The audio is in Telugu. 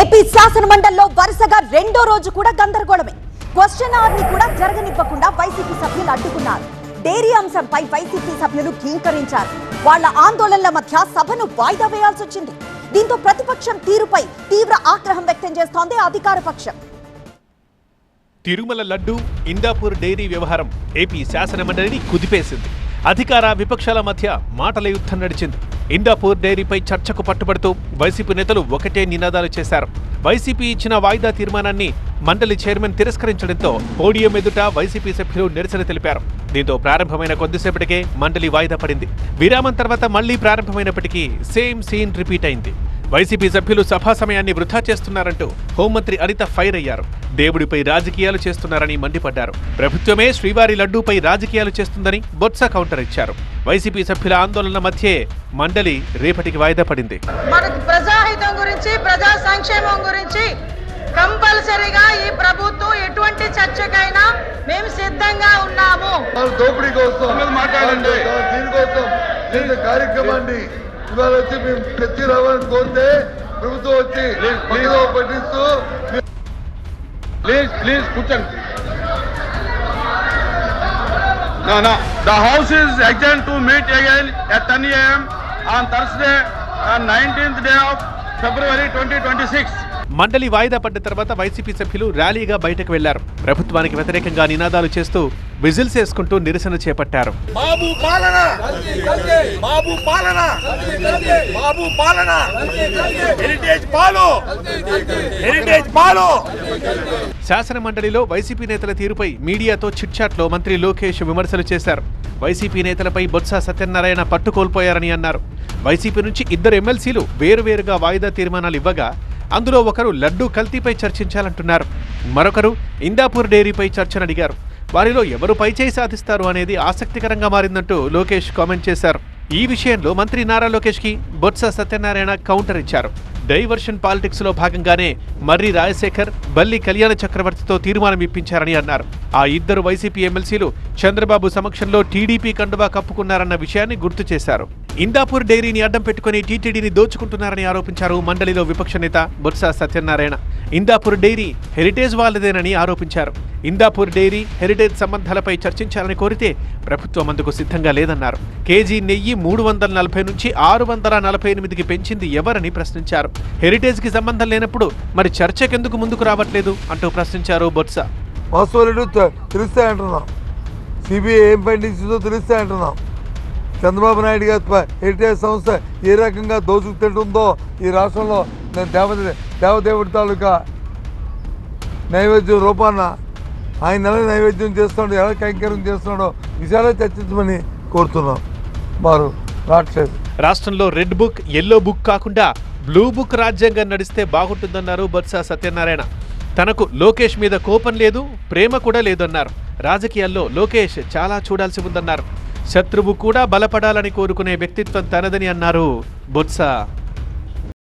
ఏపీ శాసన మండలిలో వరుసగా రెండో రోజు కూడా గందరగోళమే. క్వశ్చన్ అవర్ ని కూడా జరగనివ్వకుండా వైసీపీ సభ్యులు అడ్డుకున్నారు. డైరీ అంశంపై వైసీపీ సభ్యులు కీంకరించారు. వాళ్ల ఆందోళనల మధ్య సభను వాయిదా వేయాల్సి వచ్చింది. దీంతో ప్రతిపక్షం తీరుపై తీవ్ర ఆగ్రహం వ్యక్తం చేస్తోంది అధికార పక్షం. తిరుమల లడ్డు, ఇందాపూర్ డైరీ వ్యవహారం ఏపీ శాసన మండలిని కుదిపేసింది. అధికార విపక్షాల మధ్య మాటల యుద్ధం నడిచింది. ఇందాపూర్ డైరీపై చర్చకు పట్టుబడుతూ వైసీపీ నేతలు ఒకటే నినాదాలు చేశారు. వైసీపీ ఇచ్చిన వాయిదా తీర్మానాన్ని మండలి చైర్మన్ తిరస్కరించడంతో పోడియం ఎదుట వైసీపీ సభ్యులు నిరసన తెలిపారు. దీంతో ప్రారంభమైన కొద్దిసేపటికే మండలి వాయిదా పడింది. విరామం తర్వాత మళ్లీ ప్రారంభమైనప్పటికీ సేమ్ సీన్ రిపీట్ అయింది. వైసీపీ సభ్యులు సభా సమయాన్ని వృధా చేస్తున్నారంటూ హోంమంత్రి అనిత ఫైర్ అయ్యారు. దేవుడిపై రాజకీయాలు చేస్తున్నారని మండిపడ్డారు. ప్రభుత్వమే శ్రీవారి లడ్డూపై రాజకీయాలు చేస్తుందని బొత్స కౌంటర్ ఇచ్చారు. వైసీపీ సభ్యుల ఆందోళన మధ్యే మండలి రేపటికి వాయిదా పడింది. మనకు ప్రజాహితం గురించి, ప్రజా సంక్షేమం గురించి కంపల్సరీగా ఈ ప్రభుత్వం ఎటువంటి చర్చకైనా మేము సిద్ధంగా ఉన్నాము. దోపిడీ కోసం మాట్లాడండి, దీనికోసం కార్యక్రమాన్ని ఇవాళ వచ్చి మేము తెచ్చి రావాలని కోరితే ప్రభుత్వం వచ్చి పట్టిస్తూ ప్లీజ్ కూర్చోండి. No. The House is adjourned to meet again at 10 a.m. on Thursday, on 19th day of February 2026. మండలి వాయిదా పడ్డ తర్వాత వైసీపీ సభ్యులు ర్యాలీగా బయటకు వెళ్లారు. ప్రభుత్వానికి వ్యతిరేకంగా నినాదాలు చేస్తూ విజిల్స్ వేసుకుంటూ నిరసన చేపట్టారు. శాసన మండలిలో వైసీపీ నేతల తీరుపై మీడియాతో చిట్చాట్లో మంత్రి లోకేష్ విమర్శలు చేశారు. వైసీపీ నేతలపై బొత్స సత్యనారాయణ పట్టు కోల్పోయారని అన్నారు. వైసీపీ నుంచి ఇద్దరు ఎమ్మెల్సీలు వేరువేరుగా వాయిదా తీర్మానాలు ఇవ్వగా అందులో ఒకరు లడ్డూ కల్తీపై చర్చించాలంటున్నారు. మరొకరు ఇందాపూర్ డైరీపై చర్చనడిగారు. వారిలో ఎవరు పైచేయి సాధిస్తారు అనేది ఆసక్తికరంగా మారిందంటూ లోకేష్ కామెంట్ చేశారు. ఈ విషయంలో మంత్రి నారా లోకేష్ కి బొత్స సత్యనారాయణ కౌంటర్ ఇచ్చారు. డైవర్షన్ పాలిటిక్స్ లో భాగంగానే మర్రి రాజశేఖర్, బల్లి కళ్యాణ చక్రవర్తితో తీర్మానం ఇప్పించారని అన్నారు. ఆ ఇద్దరు వైసీపీ ఎమ్మెల్సీలు చంద్రబాబు సమక్షంలో టీడీపీ కండువా కప్పుకున్నారన్న విషయాన్ని గుర్తు చేశారు. ఇందాపూర్ డైరీని అడ్డం పెట్టుకుని టీటీడీని దోచుకుంటున్నారని ఆరోపించారు మండలిలో విపక్ష నేత బొత్స సత్యనారాయణ. ఇందాపూర్ డైరీ హెరిటేజ్ వాళ్ళదేనని ఆరోపించారు. ఇందాపూర్ డైరీ హెరిటేజ్ సంబంధాలపై చర్చించాలని కోరితే ప్రభుత్వం అందుకు సిద్ధంగా లేదన్నారు. కేజీ నెయ్యి 340 నుంచి 648కి పెంచింది ఎవరని ప్రశ్నించారు. హెరిటేజ్ కి సంబంధం లేనప్పుడు మరి చర్చకెందుకు ముందుకు రావట్లేదు అంటూ ప్రశ్నించారు బొత్స. తెలుస్తాయంటున్నాం, సిబిఐ ఏం పండించిందో తెలుస్తాయంటున్నాం. చంద్రబాబు నాయుడు గారి హెరిటేజ్ సంస్థ ఏ రకంగా దోచుకు తింటుందో ఈ రాష్ట్రంలో దేవదేవుడి తాలూకా నైవేద్యం రూపాన ఆయన ఎలా నైవేద్యం చేస్తున్నాడో, ఎలా కైంకర్యం చేస్తున్నాడో విషయాలే చర్చించమని కోరుతున్నాం. వారు రావట్లేదు. రాష్ట్రంలో రెడ్ బుక్, ఎల్లో బుక్ కాకుండా బ్లూ బుక్ రాజ్యాంగం నడిస్తే బాగుంటుందన్నారు బొత్స సత్యనారాయణ. తనకు లోకేష్ మీద కోపం లేదు, ప్రేమ కూడా లేదన్నారు. రాజకీయాల్లో లోకేష్ చాలా చూడాల్సి ఉందన్నారు. శత్రువు కూడా బలపడాలని కోరుకునే వ్యక్తిత్వం తనదని అన్నారు బొత్స.